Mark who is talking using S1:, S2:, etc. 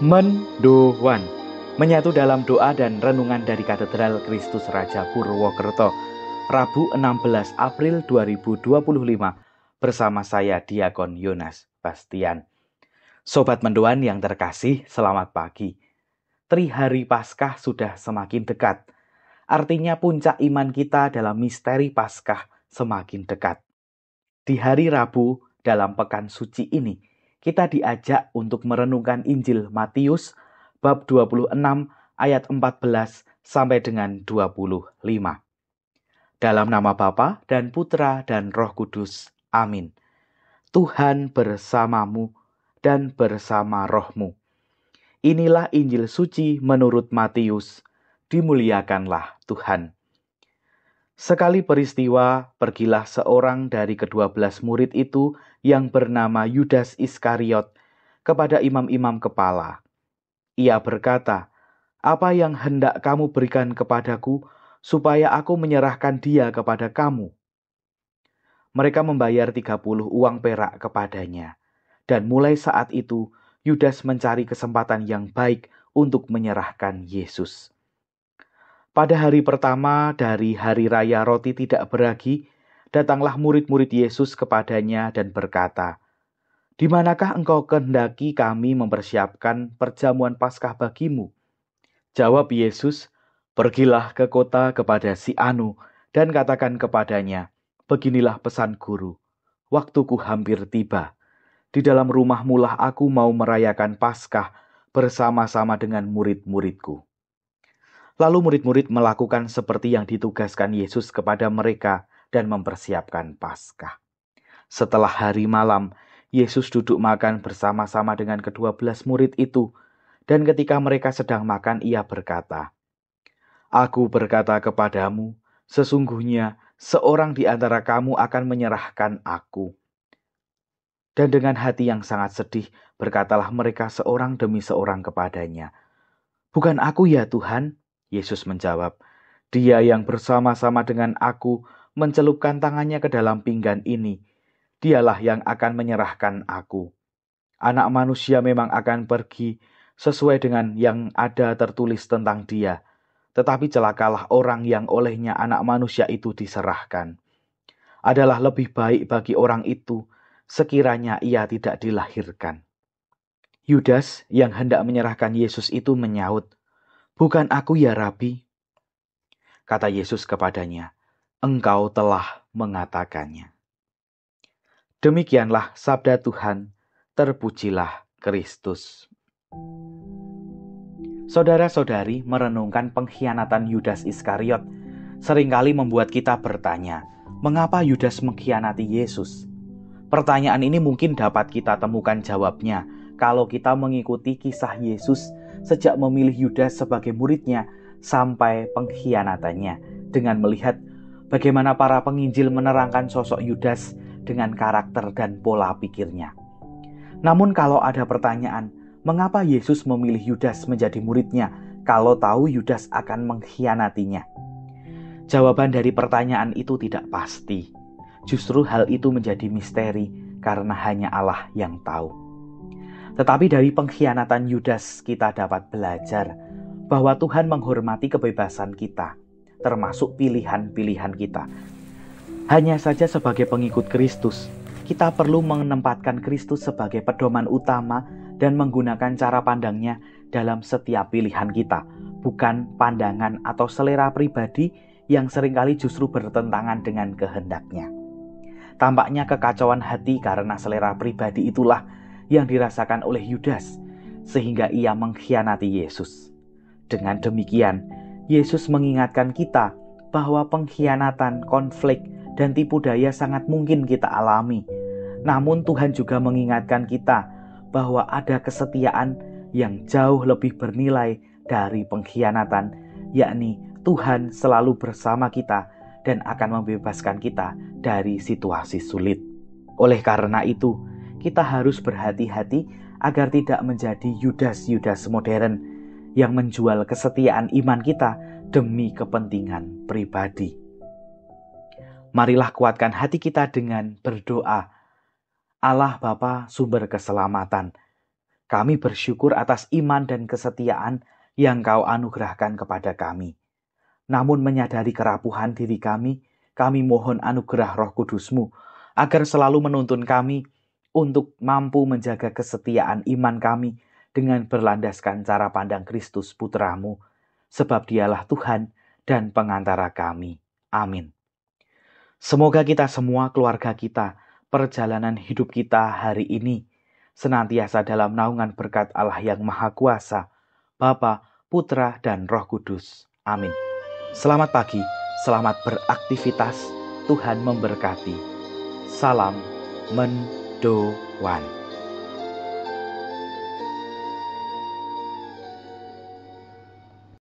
S1: Mendoan menyatu dalam doa dan renungan dari Katedral Kristus Raja Purwokerto, Rabu 16 April 2025, bersama saya Diakon Yonas Bastian. Sobat Mendoan yang terkasih, selamat pagi. Trihari Paskah sudah semakin dekat. Artinya puncak iman kita dalam misteri Paskah semakin dekat. Di hari Rabu dalam pekan suci ini, kita diajak untuk merenungkan Injil Matius bab 26 ayat 14 sampai dengan 25. Dalam nama Bapa dan Putra dan Roh Kudus. Amin. Tuhan bersamamu dan bersama rohmu. Inilah Injil suci menurut Matius. Dimuliakanlah Tuhan. Sekali peristiwa, pergilah seorang dari ke-12 murid itu yang bernama Yudas Iskariot kepada imam-imam kepala. Ia berkata, "Apa yang hendak kamu berikan kepadaku supaya aku menyerahkan dia kepada kamu?" Mereka membayar 30 uang perak kepadanya. Dan mulai saat itu, Yudas mencari kesempatan yang baik untuk menyerahkan Yesus. Pada hari pertama dari hari raya roti tidak beragi, datanglah murid-murid Yesus kepadanya dan berkata, "Di manakah engkau kehendaki kami mempersiapkan perjamuan Paskah bagimu?" Jawab Yesus, "Pergilah ke kota kepada si Anu dan katakan kepadanya, beginilah pesan guru, waktuku hampir tiba. Di dalam rumahmu lah aku mau merayakan Paskah bersama-sama dengan murid-muridku." Lalu murid-murid melakukan seperti yang ditugaskan Yesus kepada mereka dan mempersiapkan Paskah. Setelah hari malam, Yesus duduk makan bersama-sama dengan ke-12 murid itu, dan ketika mereka sedang makan, ia berkata, "Aku berkata kepadamu, sesungguhnya seorang di antara kamu akan menyerahkan aku." Dan dengan hati yang sangat sedih, berkatalah mereka seorang demi seorang kepadanya, "Bukan aku ya Tuhan?" Yesus menjawab, "Dia yang bersama-sama dengan aku mencelupkan tangannya ke dalam pinggan ini, dialah yang akan menyerahkan aku. Anak manusia memang akan pergi sesuai dengan yang ada tertulis tentang dia, tetapi celakalah orang yang olehnya anak manusia itu diserahkan. Adalah lebih baik bagi orang itu sekiranya ia tidak dilahirkan." Yudas yang hendak menyerahkan Yesus itu menyaut, "Bukan aku ya Rabi?" Kata Yesus kepadanya, "Engkau telah mengatakannya." Demikianlah sabda Tuhan, terpujilah Kristus. Saudara-saudari, merenungkan pengkhianatan Yudas Iskariot seringkali membuat kita bertanya, mengapa Yudas mengkhianati Yesus? Pertanyaan ini mungkin dapat kita temukan jawabnya kalau kita mengikuti kisah Yesus sejak memilih Yudas sebagai muridnya sampai pengkhianatannya, dengan melihat bagaimana para penginjil menerangkan sosok Yudas dengan karakter dan pola pikirnya. Namun kalau ada pertanyaan, mengapa Yesus memilih Yudas menjadi muridnya kalau tahu Yudas akan mengkhianatinya? Jawaban dari pertanyaan itu tidak pasti. Justru hal itu menjadi misteri karena hanya Allah yang tahu. Tetapi dari pengkhianatan Yudas kita dapat belajar bahwa Tuhan menghormati kebebasan kita, termasuk pilihan-pilihan kita. Hanya saja sebagai pengikut Kristus, kita perlu menempatkan Kristus sebagai pedoman utama dan menggunakan cara pandangnya dalam setiap pilihan kita, bukan pandangan atau selera pribadi yang seringkali justru bertentangan dengan kehendaknya. Tampaknya kekacauan hati karena selera pribadi itulah yang dirasakan oleh Yudas, sehingga ia mengkhianati Yesus. Dengan demikian, Yesus mengingatkan kita bahwa pengkhianatan, konflik, dan tipu daya sangat mungkin kita alami. Namun Tuhan juga mengingatkan kita bahwa ada kesetiaan yang jauh lebih bernilai dari pengkhianatan, yakni Tuhan selalu bersama kita dan akan membebaskan kita dari situasi sulit. Oleh karena itu, kita harus berhati-hati agar tidak menjadi Yudas-Yudas modern yang menjual kesetiaan iman kita demi kepentingan pribadi. Marilah kuatkan hati kita dengan berdoa. Allah Bapa, sumber keselamatan, Kami bersyukur atas iman dan kesetiaan yang Kau anugerahkan kepada kami. Namun menyadari kerapuhan diri kami mohon anugerah Roh Kudus-Mu agar selalu menuntun kami untuk mampu menjaga kesetiaan iman kami dengan berlandaskan cara pandang Kristus Putra-Mu, sebab Dialah Tuhan dan pengantara kami. Amin. Semoga kita semua, keluarga kita, perjalanan hidup kita hari ini senantiasa dalam naungan berkat Allah yang Maha Kuasa, Bapa, Putra, dan Roh Kudus. Amin. Selamat pagi, selamat beraktivitas, Tuhan memberkati. Salam mendoan.